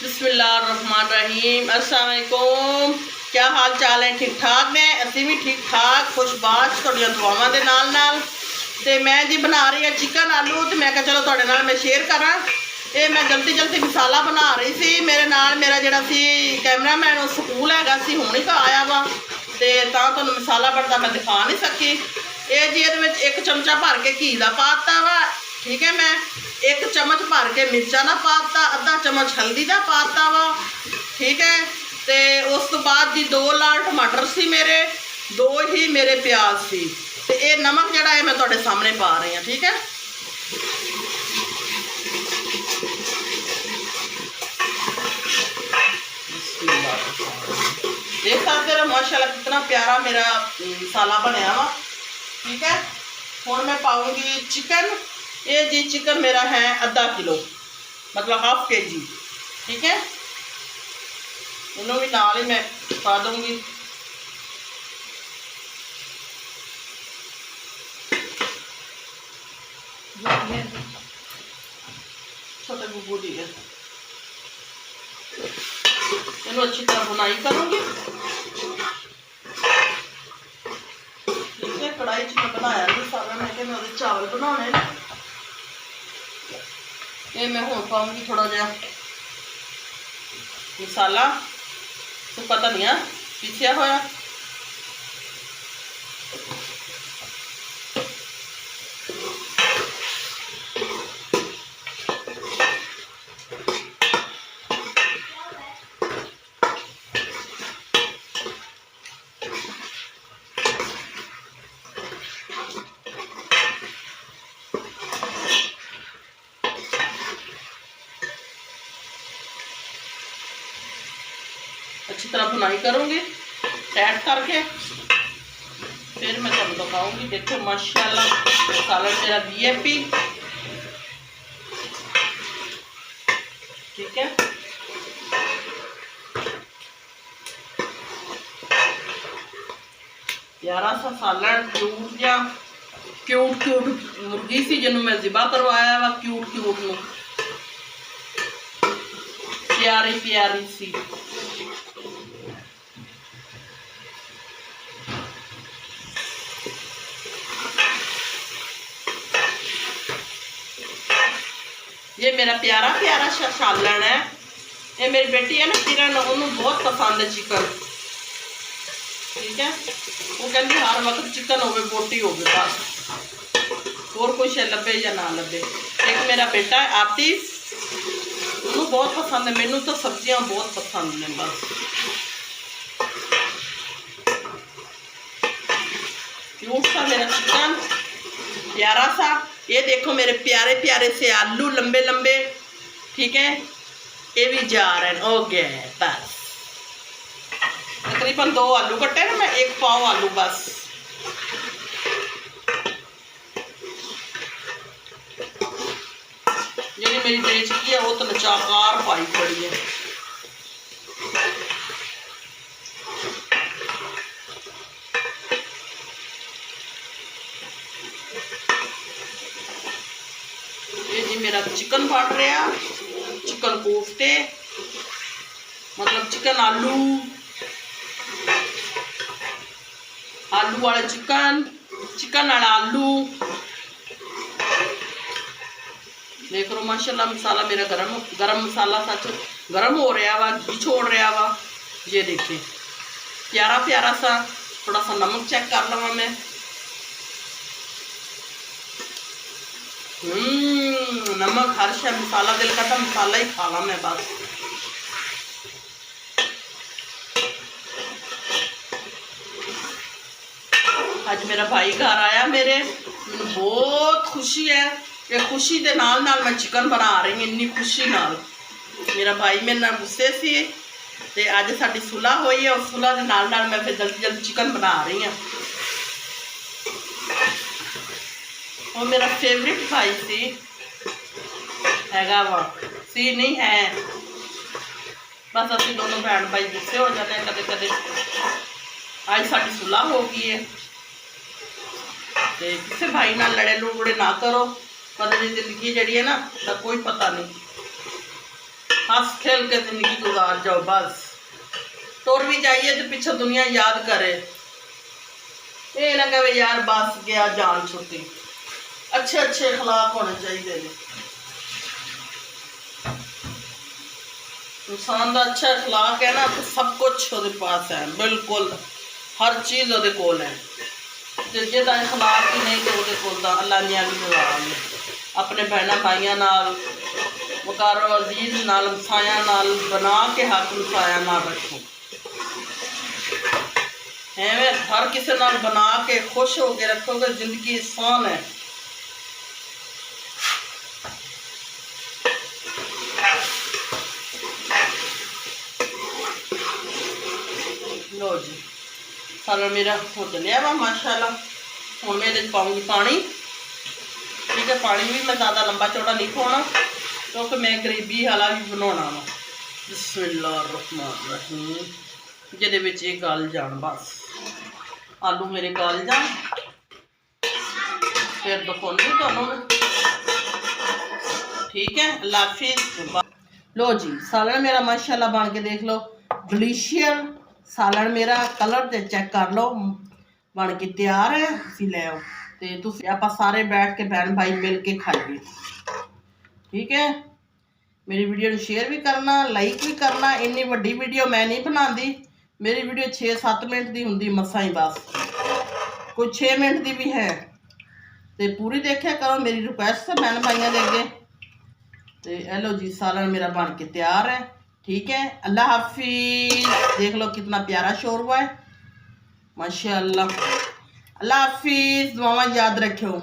बिस्मिल्लाहिर्रहमानिर्रहीम। अस्सलाम वालेकुम। क्या हाल चाल है? ठीक ठाक ने? असी भी ठीक ठाक खुशबाश थोड़ियां दुआवां दे नाल नाल। ते मैं जी बना रही हाँ चिकन आलू। तो मैं कहा चलो तुहाडे नाल मैं शेयर करा। ये मैं जल्दी जल्दी मसाला बना रही सी। मेरे नाल मेरा जिहड़ा सी कैमरामैन वो स्कूल हैगा सी, हुण ही आया वा, ते तां तुहानूं मसाला बनदा मैं दिखा नहीं सकी। ये जी ये एक चमचा भर के घी का पाता वा, ठीक है। मैं एक चम्मच भर के मिर्चा का पाता, अद्धा चम्मच हल्दी का पाता वा, ठीक है। तो उस तो बाद जी 2 लाल टमाटर सी मेरे, 2 ही मेरे प्याज सी। तो ये नमक जड़ा है मैं तुहाडे सामने पा रही हूँ, ठीक है। देख सकते हो माशाल्लाह कितना प्यारा मेरा मसाला बनया वा, ठीक है। हुण मैं पाऊँगी चिकन। ये जी चिकन मेरा है आधा किलो, मतलब हाफ kg, ठीक है। इन्हों भी नाल ही मैं पा दूँगी। छोटे गुगू दी है, इन्हों अच्छी तरह बुनाई करूँगी, ठीक है। कढ़ाई च मैं बनाया नहीं सारा, मैं क्या मैं चावल बनाने। ये मैं हुण पाऊँगी थोड़ा जिहा मसाला, सुक्का धनिया पीसिया होया, अच्छी तरह बुनाई करूँगी टाइट करके, फिर मैं तुम दिखाऊँगी। देखो माशाल्लाह मसाला मेरा VIP, ठीक है। प्यारा सा सालन क्यूट या क्यूट मुर्गी सी जिन्हों मैं ज़िबा करवाया वा, क्यूट नूं प्यारी प्यारी सी। ये मेरा प्यारा प्यारा सा सालन है। ये मेरी बेटी है ना किरण, उन्होंने बहुत पसंद है चिकन, ठीक है। वो कहती हर वक्त चिकन हो, बोटी हो, बस और कुछ लभे या ना लभे। एक मेरा बेटा है आतिफ, उन्होंने बहुत पसंद है। मैनू तो सब्जियां बहुत पसंद ने बस। क्यूट सा मेरा चिकन प्यारा सा। ये देखो मेरे प्यारे प्यारे से आलू लंबे लंबे, ठीक है। ये भी जा रहे हैं, हो गया है बस। तकरीबन 2 आलू कट्टे ना मैं, 1 पाव आलू बस। जी मेरी बेचकी है वो तो नचाकार पाई पड़ी है। ये जी मेरा चिकन बन रहा, चिकन कोफ्ते, मतलब चिकन आलू वाले चिकन, चिकन वाला आलू। देख लो माशाल्लाह मसाला मेरा गरम मसाला सच गरम हो रहा वा, घी छोड़ रहा वा। ये देखिए प्यारा प्यारा सा। थोड़ा सा नमक चेक कर लवा मैं। नमक हर शय मसाला दिल करता मसाला ही खा ला मैं बस। आज मेरा भाई घर आया मेरे, मैनू बहुत खुशी है। ये खुशी के नाल नाल मैं चिकन बना रही हूँ, इन्नी खुशी नाल। मेरा भाई मेरे नाल गुस्से से, ते अज साडी सुलह हुई है, और सुलह के नाल नाल मैं फिर जल्दी जल्दी चिकन बना रही हूँ। वो मेरा फेवरेट भाई सी हैगा वा, सी नहीं है, बस असीं दोनों भैन भाई गुस्से हो जाते हैं कदे कदे। अज साडी सुलह हो गई है, तो किसी भाई नाल लड़े लुड़े ना करो, कदे दी जिंदगी जी है ना, तो कोई पता नहीं। हंस खेल के जिंदगी गुजार जाओ बस। टुर भी जाइए तो पीछे दुनिया याद करे, ये ना कहे यार बस गया जान छुट्टी। अच्छे अच्छे अखलाक होने चाहिए। इंसान का अच्छा अखलाक है ना तो सब कुछ वो पास है, बिल्कुल हर चीज़ वो कोल है। तो जिहदा अखलाक ही नहीं तो वो कोल दा अल्लाह ने भी नवाज है। अपने भैन भाइयों नाल वकारो अजीज नाल मसाया नाल बना के हक मसाया नाल रखो। एवें हर किसी नाल बना के खुश हो के रखोगे, जिंदगी आसान है। लो जी सारा मेरा हो चलिया वा माशाल्लाह। हूँ मैं ये पाऊँगी पानी, ठीक है। पानी भी मैं ज़्यादा लंबा चौड़ा नहीं पाना क्योंकि मैं गरीबी वाला भी बनाना वा। बिस्मिल्लाहिर्रहमानिर्रहीम, जिहदे विच ये गल जान बस आलू मेरे गल जान, फिर दिखाऊंगी तुहानूं, ठीक है। अल्लाह हाफिज़। लो जी सालन मेरा माशाल्लाह बन के देख लो, डिलीशियस सालन मेरा। कलर ते चेक कर लो, बन के तैयार है। तुसीं लै आओ ते तुसीं आपां सारे बैठ के बहन भाई मिल के खाइए, ठीक है। मेरी वीडियो शेयर भी करना, लाइक भी करना। इन्नी वड्डी वीडियो मैं नहीं बनाती, मेरी वीडियो 6-7 मिनट की होंगी मसा ही, बस कोई 6 मिनट की भी है तो पूरी देखा करो, मेरी रिक्वेस्ट है बहन भाइयों के अगे। तो ए लो जी सालन मेरा बन के तैयार है, ठीक है। अल्लाह हाफिज़। देख लो कितना प्यारा शोरबा है माशाअल्लाह। अल्लाह हाफिज़, दुआवां याद रखो।